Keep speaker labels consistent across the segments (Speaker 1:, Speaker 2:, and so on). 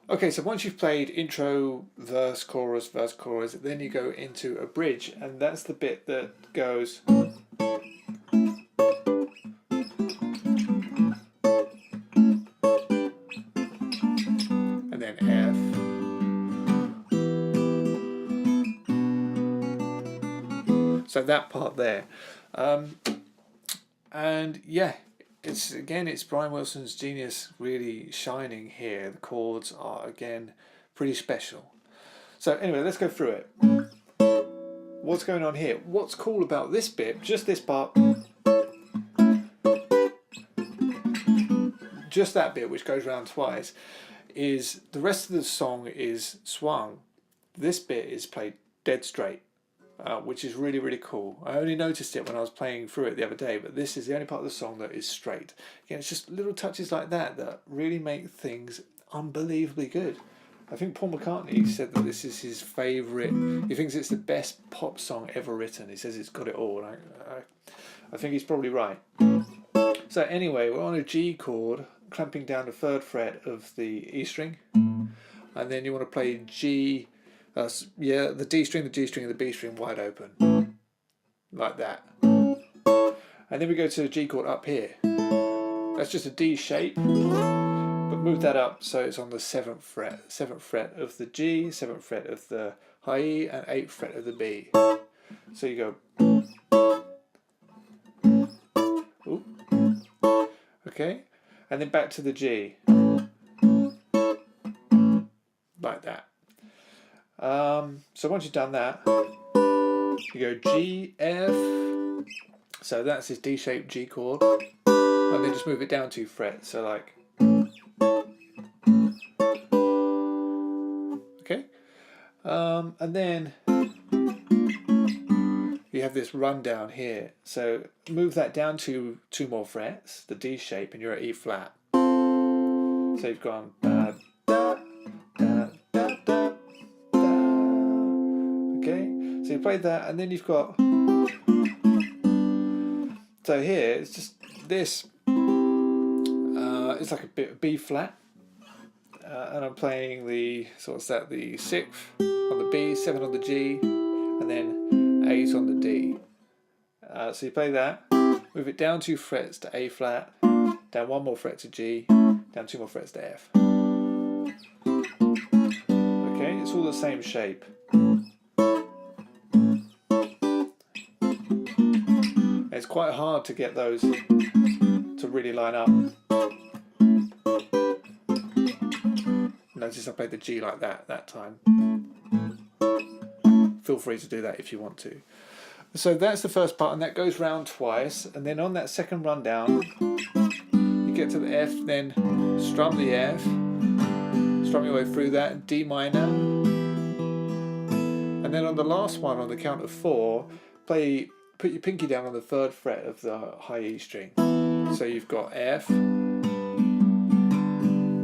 Speaker 1: Okay, so once you've played intro, verse, chorus, then you go into a bridge, and that's the bit that goes. And then F. So that part there. And yeah, it's Brian Wilson's genius really shining here. The chords are again pretty special. So anyway, let's go through it. What's going on here? What's cool about this bit, just this part, just that bit which goes round twice, is the rest of the song is swung. This bit is played dead straight, which is really, really cool. I only noticed it when I was playing through it the other day, but this is the only part of the song that is straight. Again, it's just little touches like that that really make things unbelievably good. I think Paul McCartney said that this is his favourite. He thinks it's the best pop song ever written. He says it's got it all. I think he's probably right. So anyway, we're on a G chord, clamping down the 3rd fret of the E string, and then you want to play G. The D string, the G string, and the B string wide open, like that. And then we go to the G chord up here. That's just a D shape, but move that up so it's on the 7th fret. 7th fret of the G, 7th fret of the high E, and 8th fret of the B. So you go. Ooh. Okay, and then back to the G, like that. So once you've done that, you go G, F, so that's his D-shaped G chord, and then just move it down 2 frets, so like, okay, and then you have this run down here, so move that down to 2 more frets, the D shape, and you're at E flat. So you've gone da, da, da, da, da. Okay, so you played that, and then you've got. So here it's just this. It's like a bit of B flat, and I'm playing the the 6th on the B, 7 on the G, and then 8 on the D. So you play that, move it down 2 frets to A flat, down 1 more fret to G, down 2 more frets to F. Okay, it's all the same shape. It's quite hard to get those to really line up. Notice I played the G like that time. Feel free to do that if you want to. So that's the first part, and that goes round twice, and then on that second rundown you get to the F, then strum the F, strum your way through that, D minor, and then on the last one on the count of 4 put your pinky down on the 3rd fret of the high E string. So you've got F,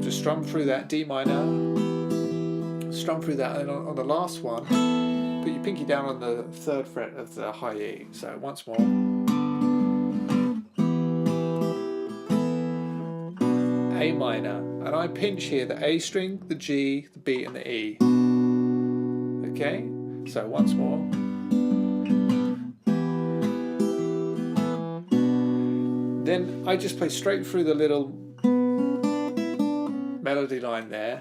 Speaker 1: just strum through that, D minor, strum through that, and on the last one put your pinky down on the 3rd fret of the high E. So once more. A minor. And I pinch here the A string, the G, the B, and the E. Okay? So once more. Then I just play straight through the little melody line there.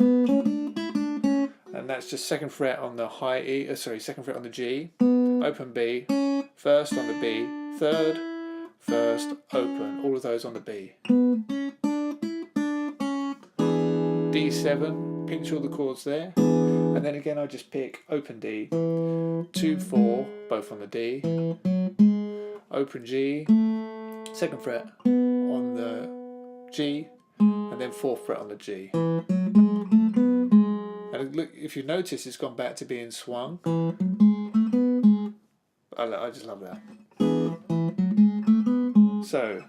Speaker 1: And that's just 2nd fret on the high E, 2nd fret on the G, open B, 1st on the B, 3rd, 1st, open, all of those on the B. D7, pinch all the chords there, and then again I just pick open D, 2, 4, both on the D, open G, 2nd fret on the G, and then 4th fret on the G. And look, if you notice, it's gone back to being swung. I just love that. So.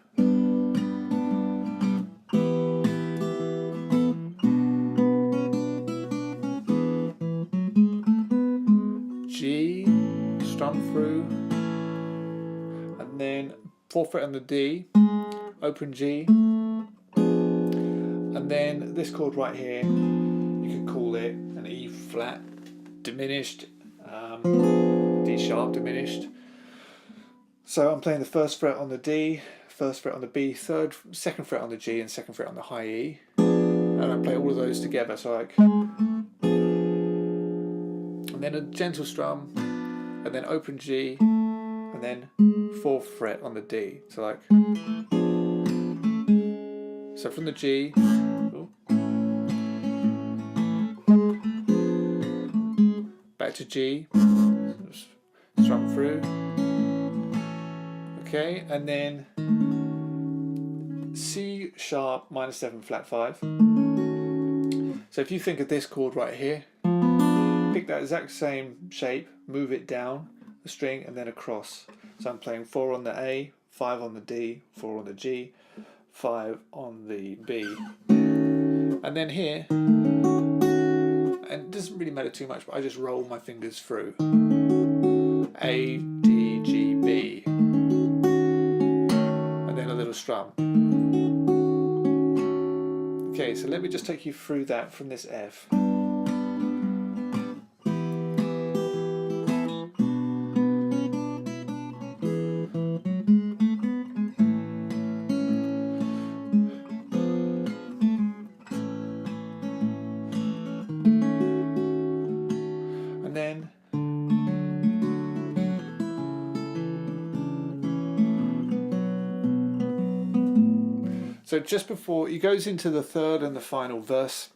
Speaker 1: G, strum through, and then 4th fret on the D, open G, and then this chord right here, You could call it an E flat diminished, D sharp diminished. So I'm playing the first fret on the D, first fret on the B, second fret on the G, and second fret on the high E, and I play all of those together. So like, and then a gentle strum, and then open G, and then fourth fret on the D. So like, so from the G, back to G, strum through. Okay, and then C sharp minor 7 flat 5. So if you think of this chord right here, pick that exact same shape, move it down the string and then across. So I'm playing 4 on the A, 5 on the D, 4 on the G, 5 on the B. And then here, and it doesn't really matter too much, but I just roll my fingers through. A, D, G, B. And then a little strum. Okay, so let me just take you through that from this F. And then so just before, it goes into the third and the final verse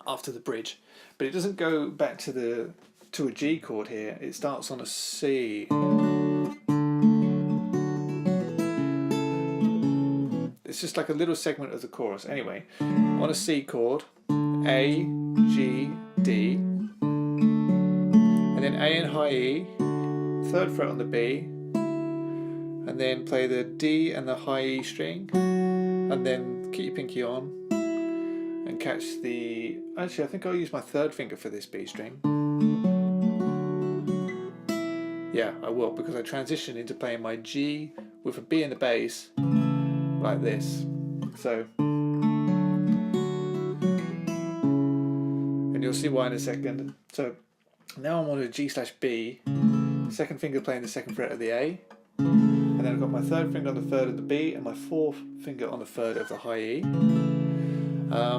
Speaker 1: after the bridge, but it doesn't go back to a G chord here. It starts on a C. It's just like a little segment of the chorus. Anyway, on a C chord, A, G, D, and then A and high E, third fret on the B, and then play the D and the high E string, and then keep your pinky on and catch the, actually I think I'll use my third finger for this B string. Yeah, I will, because I transition into playing my G with a B in the bass like this. So, and you'll see why in a second. So now I'm on a G/B, second finger playing the second fret of the A, and then I've got my third finger on the third of the B and my fourth finger on the third of the high E.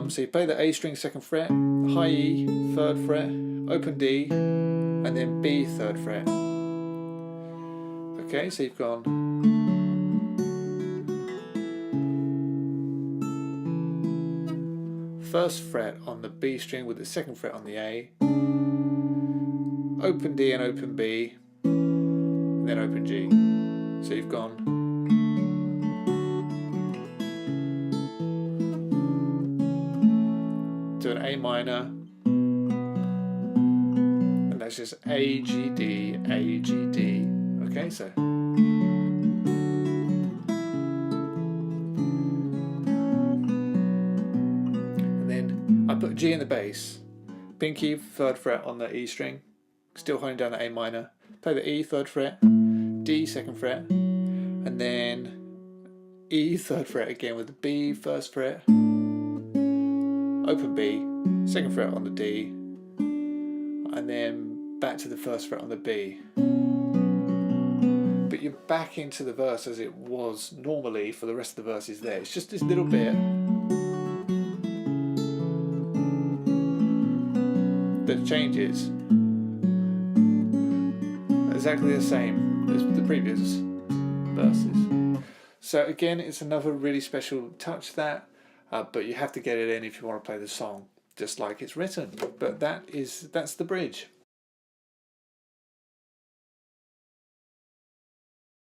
Speaker 1: So you play the A string second fret, high E third fret, open D, and then B third fret. Okay, so you've gone first fret on the B string with the second fret on the A, open D and open B, and then open G. So you've gone to an A minor, and that's just A, G, D, A, G, D. Okay, so. And then I put G in the bass, pinky, third fret on the E string, still holding down the A minor, play the E, third fret, D, second fret, and then E, third fret again with the B, first fret, open B, second fret on the D, and then back to the first fret on the B. But you're back into the verse as it was normally for the rest of the verses there. It's just this little bit that changes. Exactly the same as the previous verses. So again, it's another really special touch that, but you have to get it in if you want to play the song just like it's written. But that's the bridge.